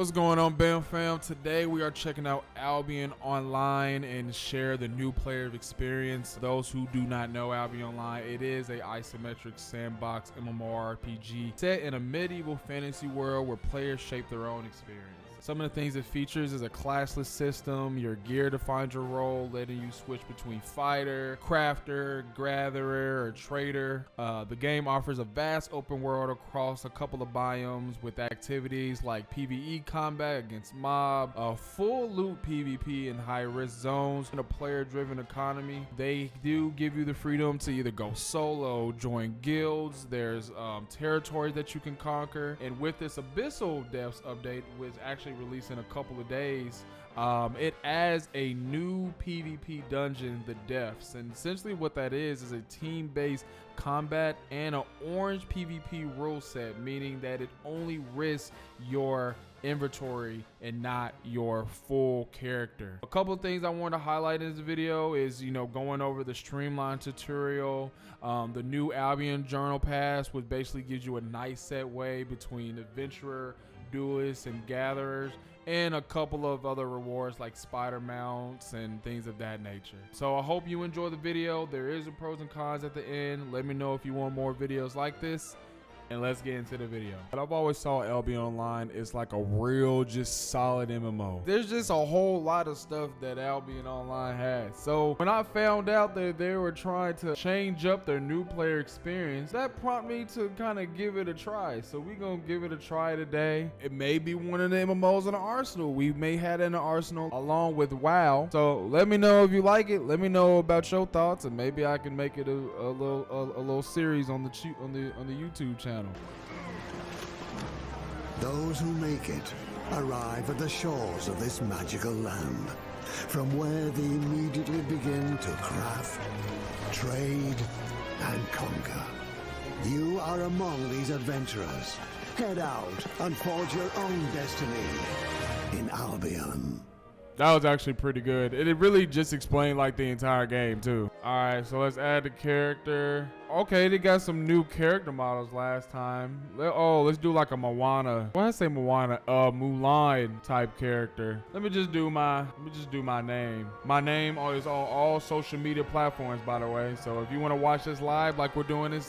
What's going on, BAM fam? Today we are checking out Albion Online and share the new player experience. Those who do not know Albion Online, it is a isometric sandbox MMORPG set in a medieval fantasy world where players shape their own experience. Some of the things it features is a classless system, your gear to find your role, letting you switch between fighter, crafter, gatherer, or trader. The game offers a vast open world across a couple of biomes with activities like PvE combat against mob, full loot PvP in high-risk zones, and a player-driven economy. They do give you the freedom to either go solo, join guilds, there's territories that you can conquer, and with this Abyssal Depths update, which actually released in a couple of days, it adds a new PvP dungeon, the Depths, and essentially what that is a team-based combat and an orange PvP rule set, meaning that it only risks your inventory and not your full character. A couple of things I want to highlight in this video is, going over the streamlined tutorial, the new Albion Journal Pass, which basically gives you a nice set way between adventurer, duelists, and gatherers, and a couple of other rewards like spider mounts and things of that nature. So I hope you enjoy the video. There is a pros and cons at the end. Let me know if you want more videos like this, and let's get into the video. But I've always saw Albion Online is like a real, just solid MMO. There's just a whole lot of stuff that Albion Online has. So when I found out that they were trying to change up their new player experience, that prompted me to kind of give it a try. So we're gonna give it a try today. It may be one of the MMOs in the arsenal. We may have it in the arsenal along with WoW. So let me know if you like it. Let me know about your thoughts, and maybe I can make it a little series on the YouTube channel. Those who make it arrive at the shores of this magical land, from where they immediately begin to craft, trade, and conquer. You are among these adventurers. Head out and forge your own destiny in Albion. That was actually pretty good. It really just explained like the entire game too. All right, so let's add the character. Okay, they got some new character models last time. Let's do like a Moana. Why did I say Moana? Mulan type character. Let me just do my name. My name is on all social media platforms, by the way. So if you want to watch this live like we're doing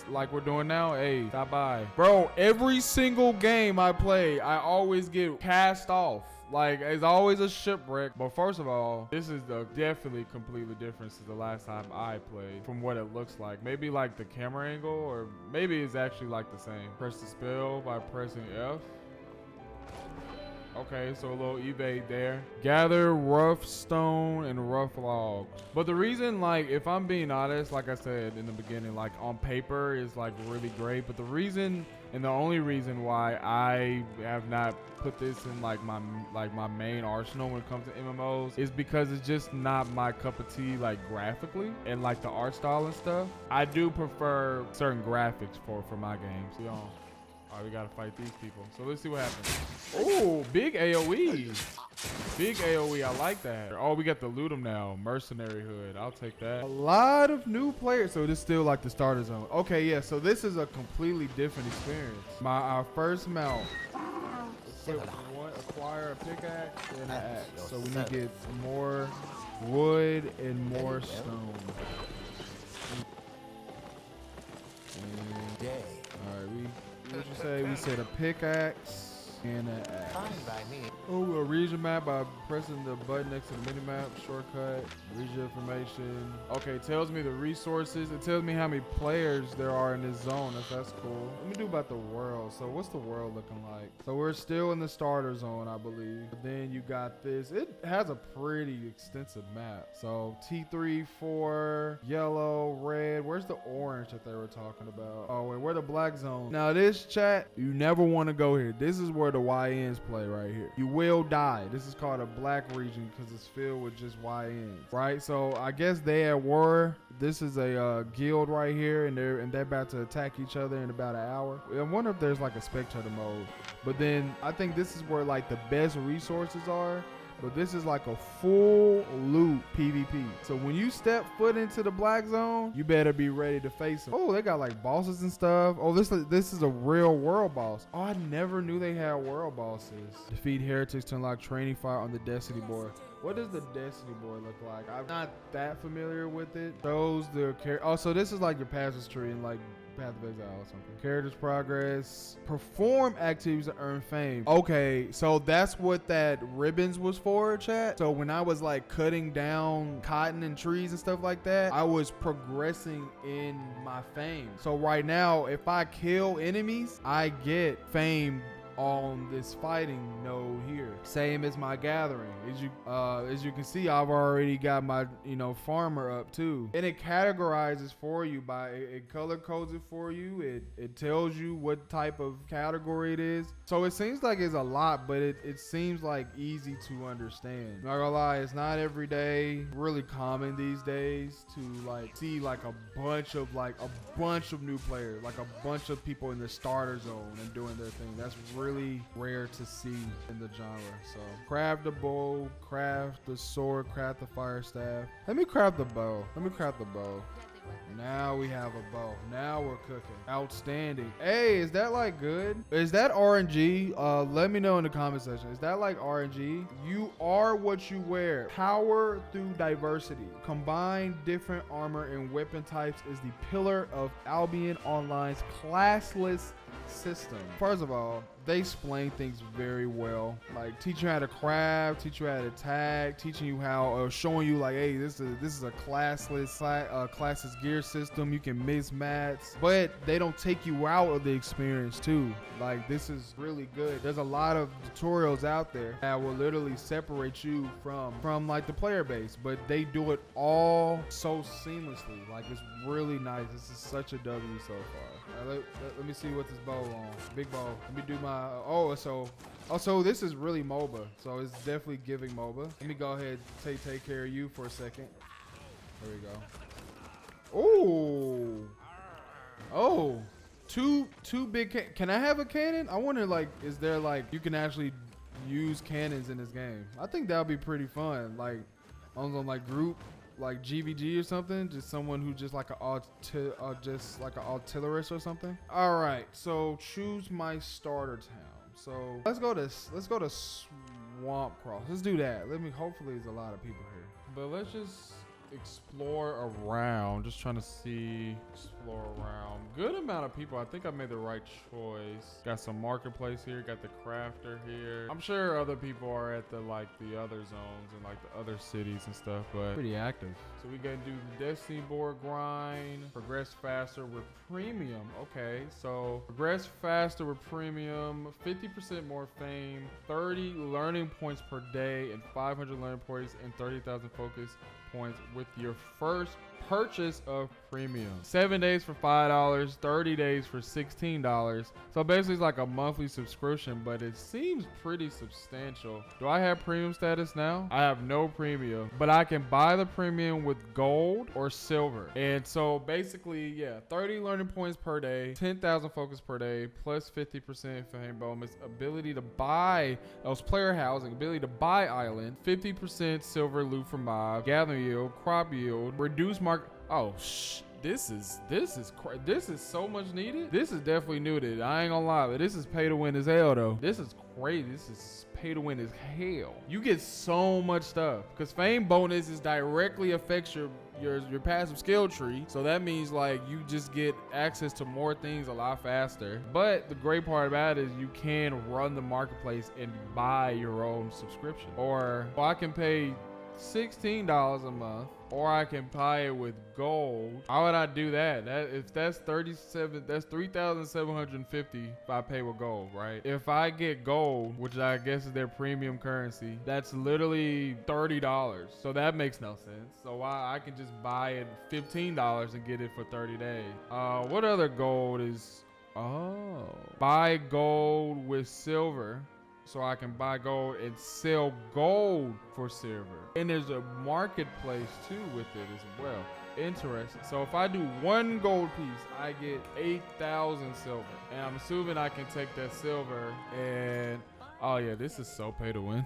now, hey, stop by. Bro, every single game I play, I always get cast off. Like, it's always a shipwreck. But first of all, this is definitely completely different since the last time I played from what it looks like. Maybe like the camera angle, or maybe it's actually like the same. Press the spell by pressing F. Okay, so a little evade there. Gather rough stone and rough logs. But the reason, like, if I'm being honest, like I said in the beginning, like on paper is like really great. But the reason and the only reason why I have not put this in like my main arsenal when it comes to MMOs is because it's just not my cup of tea, like graphically and like the art style and stuff. I do prefer certain graphics for my games. You know. All right, we gotta fight these people. So let's see what happens. Oh, big AoE. Big AoE, I like that. Oh, we got to loot them now. Mercenary hood, I'll take that. A lot of new players. So this is still like the starter zone. Okay, yeah, so this is a completely different experience. Our first mount. Acquire a pickaxe and an axe. So we need to get more wood and more stone. All right, what you say? We said a pickaxe and an axe. Fine by me. Oh, a region map by pressing the button next to the mini map. Shortcut, region information. Okay, it tells me the resources. It tells me how many players there are in this zone. That's cool. Let me do about the world. So what's the world looking like? So we're still in the starter zone, I believe. But then you got this. It has a pretty extensive map. So T3, 4, yellow, red. Where's the orange that they were talking about? Oh, and where the black zone? Now this chat, you never want to go here. This is where the YNs play right here. You will die. This is called a black region because it's filled with just YNs, right? So I guess they at war. This is a guild right here, and they're about to attack each other in about an hour. I wonder if there's like a spectator mode. But then I think this is where like the best resources are, but this is like a full loot PvP. So when you step foot into the black zone, you better be ready to face them. Oh, they got like bosses and stuff. Oh, this is a real world boss. Oh, I never knew they had world bosses. Defeat heretics to unlock training fire on the Destiny board. What does the Destiny board look like? I'm not that familiar with it. Shows the character. Oh, so this is like your passage tree and like Path of Exile or something. Character's progress. Perform activities to earn fame. Okay, so that's what that ribbons was for, chat. So when I was like cutting down cotton and trees and stuff like that, I was progressing in my fame. So right now, if I kill enemies, I get fame on this fighting node here, same as my gathering. As you can see, I've already got my farmer up too, and it categorizes for you by it color codes it for you. It tells you what type of category it is. So it seems like it's a lot, but it seems like easy to understand. Not gonna lie, it's not every day really common these days to like see like a bunch of new players, like a bunch of people in the starter zone and doing their thing. That's really rare to see in the genre. So craft the bow, craft the sword, craft the fire staff. Let me craft the bow. Now we have a bow. Now we're cooking. Outstanding. Hey, is that like good? Is that RNG? Let me know in the comment section. Is that like RNG? You are what you wear. Power through diversity. Combine different armor and weapon types is the pillar of Albion Online's classless system. First of all, they explain things very well, like teach you how to craft, teach you how to tag, teaching you how, showing you like, hey, this is a classless gear system. You can mix match, but they don't take you out of the experience too. Like, this is really good. There's a lot of tutorials out there that will literally separate you from like the player base, but they do it all so seamlessly. Like, it's really nice. This is such a W so far. Let me see what this bow on. Big bow. Let me do my so this is really MOBA, so it's definitely giving MOBA. Let me go ahead and take care of you for a second. There we go. Oh, two big can I have a cannon? I wonder, like, is there like you can actually use cannons in this game? I think that would be pretty fun, like on like group like GVG or something, just someone who just like just like an artillerist or something. All right, so choose my starter town. So let's go to Swamp Cross. Let's do that. Hopefully there's a lot of people here, but let's just explore around. Just trying to explore around. Good amount of people. I think I made the right choice. Got some marketplace here. Got the crafter here. I'm sure other people are at the other zones and like the other cities and stuff, but pretty active. So we gonna do the Destiny board grind. Progress faster with premium. Okay, so progress faster with premium. 50% more fame. 30 learning points per day and 500 learning points and 30,000 focus points with your first purchase of premium. 7 days for $5, 30 days for $16. So basically it's like a monthly subscription, but it seems pretty substantial. Do I have premium status now? I have no premium, but I can buy the premium with gold or silver. And so basically, yeah, 30 learning points per day, 10,000 focus per day, plus 50% fame bonus, ability to buy those player housing, ability to buy island, 50% silver loot for mob, gather yield, crop yield, reduce market. Oh, this is so much needed. This is definitely needed. I ain't gonna lie, but this is pay to win as hell though. This is crazy. This is pay to win as hell. You get so much stuff because fame bonuses directly affects your passive skill tree. So that means like you just get access to more things a lot faster. But the great part about it is you can run the marketplace and buy your own subscription. Or I can pay $16 a month, or I can buy it with gold. How would I do that? If that's 37, that's 3,750 if I pay with gold, right? If I get gold, which I guess is their premium currency, that's literally $30. So that makes no sense. So I can just buy it $15 and get it for 30 days. What other gold is? Buy gold with silver. So I can buy gold and sell gold for silver. And there's a marketplace too with it as well. Interesting. So if I do one gold piece, I get 8,000 silver. And I'm assuming I can take that silver and, oh yeah, this is so pay to win.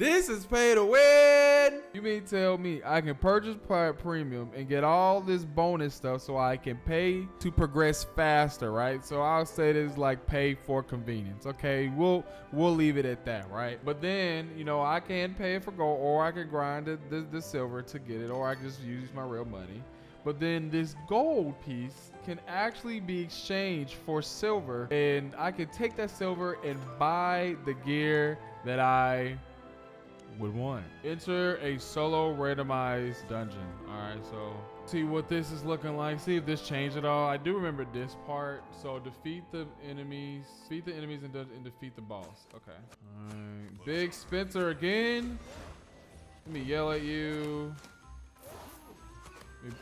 This is pay to win. You mean tell me I can purchase premium and get all this bonus stuff so I can pay to progress faster, right? So I'll say this like pay for convenience. Okay, we'll leave it at that, right? But then, you know, I can pay for gold, or I can grind the silver to get it, or I can just use my real money. But then this gold piece can actually be exchanged for silver, and I can take that silver and buy the gear that I would want. Enter a solo randomized dungeon. All right, so see what this is looking like. See if this changed at all. I do remember this part. So defeat the enemies and defeat the boss. Okay. All right. Big Spencer again. Let me yell at you.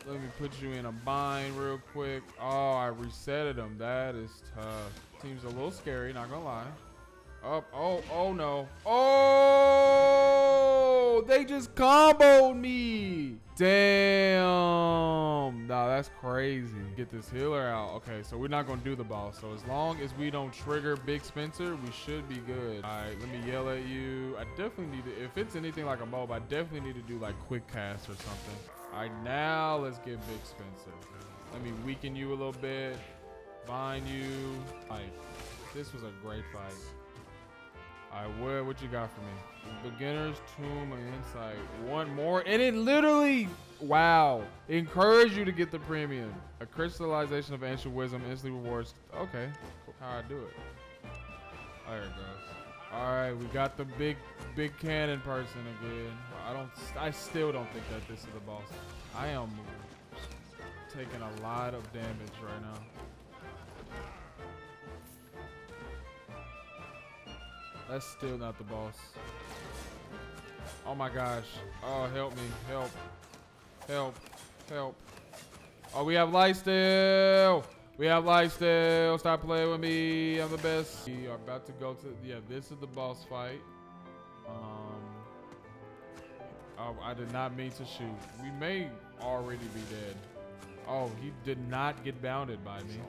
Let me put you in a bind real quick. Oh, I resetted him. That is tough. Seems a little scary, not gonna lie. Oh no. Oh, they just comboed me. Damn. Nah, that's crazy. Get this healer out. Okay, so we're not gonna do the boss. So as long as we don't trigger Big Spencer, we should be good. All right, let me yell at you. I definitely need to, if it's anything like a mob, I definitely need to do like quick cast or something. All right, now let's get Big Spencer. Let me weaken you a little bit. Bind you. Like, this was a great fight. All right, what you got for me? Beginner's Tomb of Insight. One more, and it literally, wow. Encourage you to get the premium. A crystallization of ancient wisdom instantly rewards. Okay, how I do it. Oh, there it goes. All right, we got the big cannon person again. I still don't think that this is the boss. I am taking a lot of damage right now. That's still not the boss. Oh my gosh. Oh, help me. Help. Help. Help. Oh, we have light still. We have light still. Stop playing with me. I'm the best. We are about to go to, yeah, this is the boss fight. Oh, I did not mean to shoot. We may already be dead. Oh, he did not get bounded by me.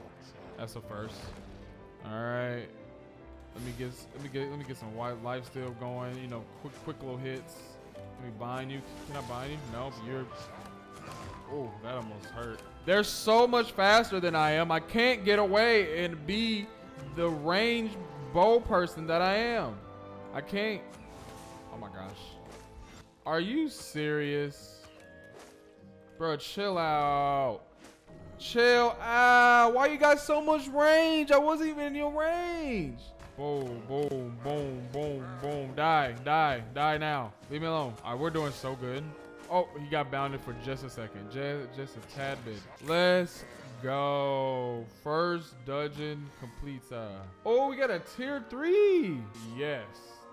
That's a first. All right. Let me get some white life steal going. You know, quick little hits. Let me bind you. Can I bind you? Nope. You're. Oh, that almost hurt. They're so much faster than I am. I can't get away and be the range bow person that I am. I can't. Oh my gosh. Are you serious? Bro, chill out. Chill out. Why you got so much range? I wasn't even in your range. Boom, boom, boom, boom, boom. Die now. Leave me alone. All right, we're doing so good. Oh, he got bounded for just a second. Just a tad bit. Let's go. First dungeon completes. Oh, we got a tier 3. Yes.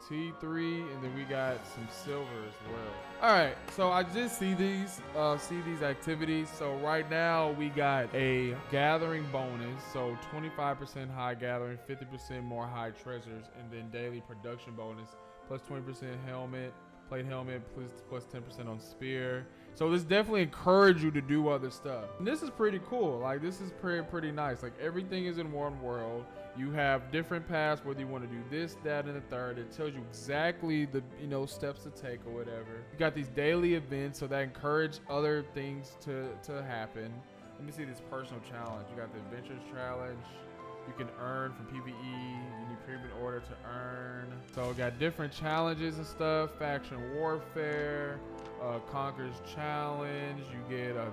T3, and then we got some silver as well. All right, so I just see these activities. So right now we got a gathering bonus, so 25% high gathering, 50% more high treasures, and then daily production bonus plus 20% plate helmet plus 10% on spear. So this definitely encourage you to do other stuff. And this is pretty cool. Like, this is pretty nice. Like, everything is in one world. You have different paths, whether you want to do this, that, and the third. It tells you exactly the, you know, steps to take or whatever. You got these daily events, so that encourage other things to happen. Let me see this personal challenge. You got the adventures challenge. You can earn from PvE. You need premium order to earn. So we got different challenges and stuff. Faction warfare, conquers challenge. You get a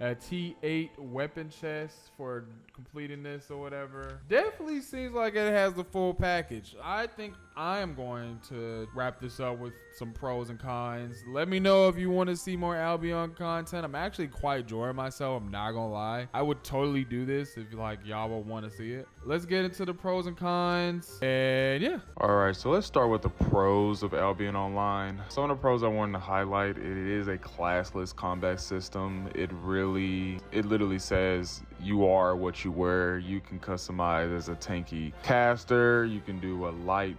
T8 weapon chest for completing this or whatever. Definitely seems like it has the full package. I think I am going to wrap this up with some pros and cons. Let me know if you want to see more Albion content. I'm actually quite enjoying myself. I'm not gonna lie. I would totally do this if like y'all would want to see it. Let's get into the pros and cons. And yeah. All right, so let's start with the pros of Albion Online. Some of the pros I wanted to highlight: it is a classless combat system. It literally says you are what you wear. You can customize as a tanky caster. You can do a light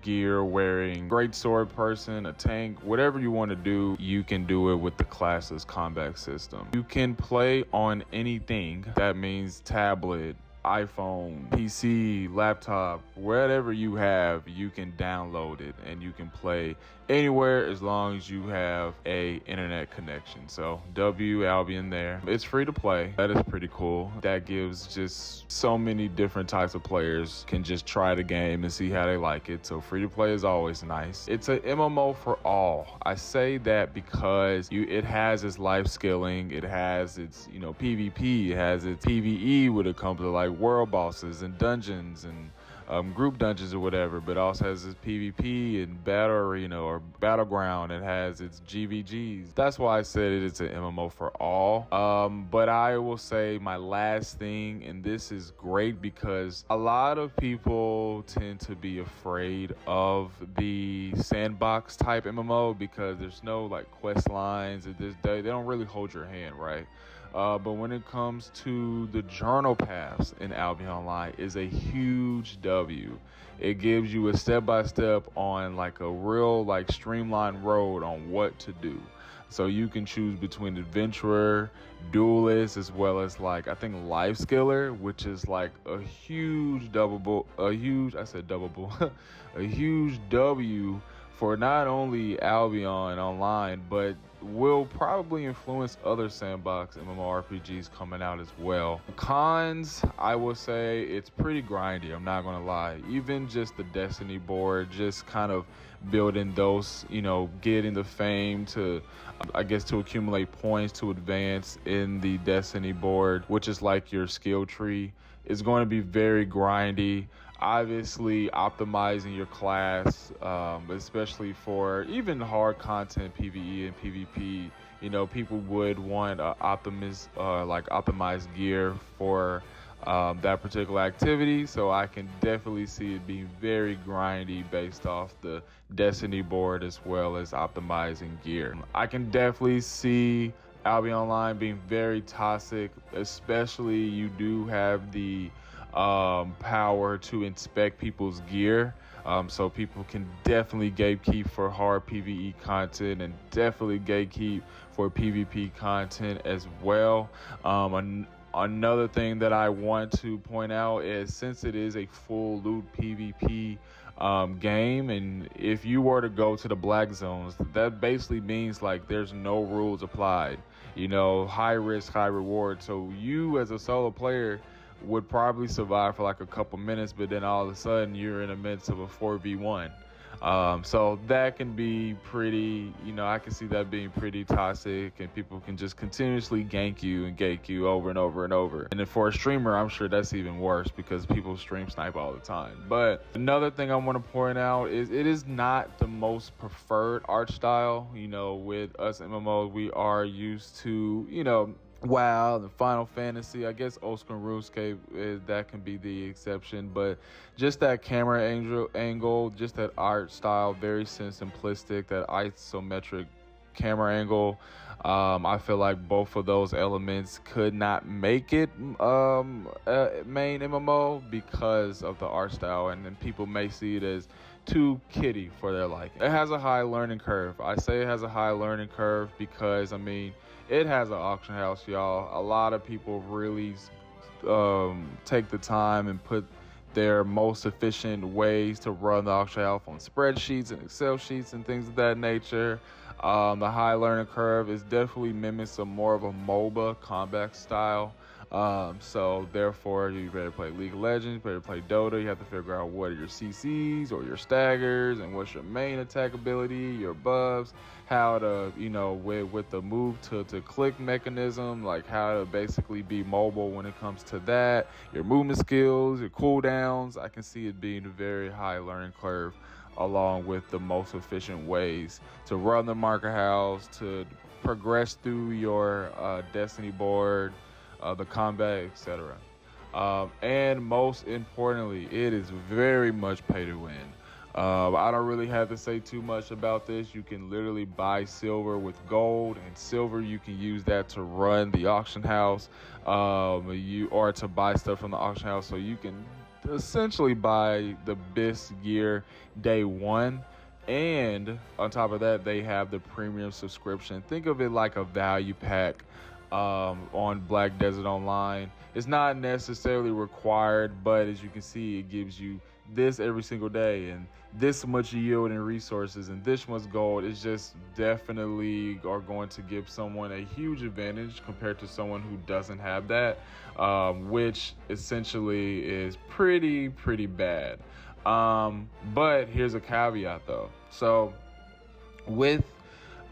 gear wearing greatsword person, a tank, whatever you want to do, you can do it with the classless combat system. You can play on anything. That means tablet, iPhone, PC, laptop, whatever you have, you can download it and you can play anywhere as long as you have a internet connection. So Albion there. It's free to play. That is pretty cool. That gives just so many different types of players can just try the game and see how they like it. So free to play is always nice. It's a MMO for all. I say that because it has its life scaling, it has its PvP, it has its PvE when it comes to like world bosses and dungeons and group dungeons or whatever, but also has its PvP and battle arena or battleground. It has its GVGs. That's why I said it's an MMO for all. But I will say my last thing, and this is great because a lot of people tend to be afraid of the sandbox type MMO because there's no like quest lines. They don't really hold your hand, right? But when it comes to the journal paths in Albion Online is a huge W. It gives you a step-by-step on like a real like streamlined road on what to do. So you can choose between adventurer, duelist, as well as like I think life skiller, which is like a huge a huge W for not only Albion Online, but will probably influence other sandbox MMORPGs coming out as well. Cons, I will say it's pretty grindy, I'm not gonna lie. Even just the Destiny board, just kind of building those, getting the fame to, I guess, to accumulate points to advance in the Destiny board, which is like your skill tree, is going to be very grindy. Obviously optimizing your class, especially for even hard content PvE and PvP, people would want optimized gear for that particular activity. So I can definitely see it being very grindy based off the Destiny board as well as optimizing gear. I can definitely see Albion Online being very toxic, especially you do have the power to inspect people's gear, so people can definitely gatekeep for hard PvE content and definitely gatekeep for PvP content as well. Another thing that I want to point out is since it is a full loot PvP game, and if you were to go to the black zones, that basically means like there's no rules applied, high risk, high reward. So you as a solo player would probably survive for like a couple minutes, but then all of a sudden you're in the midst of a 4v1. So that can be pretty, I can see that being pretty toxic, and people can just continuously gank you and gate you over and over and over. And then for a streamer, I'm sure that's even worse because people stream snipe all the time. But another thing I want to point out is it is not the most preferred art style. With us MMOs, we are used to, WoW, the Final Fantasy, I guess old school RuneScape, that can be the exception, but just that camera angle, just that art style, very simplistic, that isometric camera angle. I feel like both of those elements could not make it a main MMO because of the art style, and then people may see it as too kiddie for their liking. It has a high learning curve. I say it has a high learning curve because, it has an auction house, y'all. A lot of people really take the time and put their most efficient ways to run the auction house on spreadsheets and Excel sheets and things of that nature. The high learning curve is definitely mimics more of a MOBA combat style. So therefore, you better play League of Legends, you better play Dota. You have to figure out what are your CCs or your staggers and what's your main attack ability, your buffs, how to, with the move to click mechanism, like how to basically be mobile when it comes to that, your movement skills, your cooldowns. I can see it being a very high learning curve, along with the most efficient ways to run the marker house, to progress through your Destiny board, the combat, etc. And most importantly, it is very much pay to win. I don't really have to say too much about this. You can literally buy silver with gold, and silver you can use that to run the auction house, or to buy stuff from the auction house. So you can essentially buy the best gear day one. And on top of that, they have the premium subscription. Think of it like a value pack on Black Desert Online. It's not necessarily required, but as you can see, it gives you this every single day and this much yield and resources and this much gold. Is just definitely are going to give someone a huge advantage compared to someone who doesn't have that, which essentially is pretty bad. But here's a caveat though. So with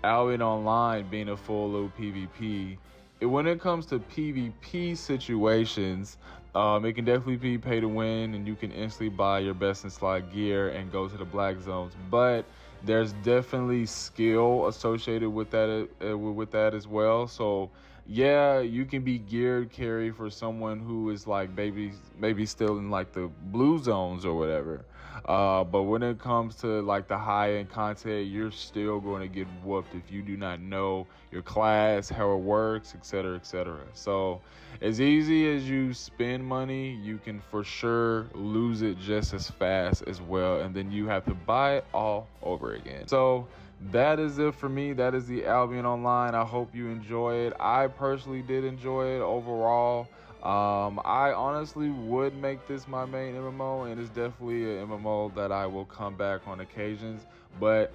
Albion Online being a full loop PvP, when it comes to PvP situations, it can definitely be pay to win, and you can instantly buy your best in slot gear and go to the black zones. But there's definitely skill associated with that as well. So yeah, you can be geared carry for someone who is like maybe still in like the blue zones or whatever. But when it comes to like the high-end content, you're still going to get whooped if you do not know your class, how it works, etc., etc. So as easy as you spend money, you can for sure lose it just as fast as well, and then you have to buy it all over again. So that is it for me. That is the Albion Online. I hope you enjoy it. I personally did enjoy it overall. I honestly would make this my main MMO, and it's definitely an MMO that I will come back on occasions. But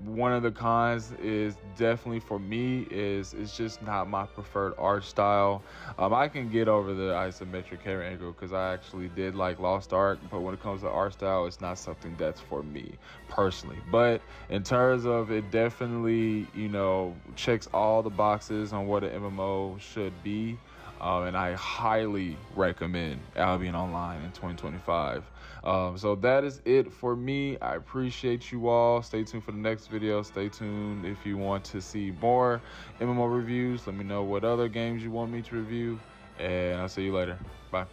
one of the cons is definitely for me is it's just not my preferred art style. I can get over the isometric camera angle because I actually did like Lost Ark, but when it comes to art style, it's not something that's for me personally. But in terms of it, definitely, you know, checks all the boxes on what an MMO should be. And I highly recommend Albion Online in 2025. So that is it for me. I appreciate you all. Stay tuned for the next video. Stay tuned if you want to see more MMO reviews. Let me know what other games you want me to review, and I'll see you later. Bye.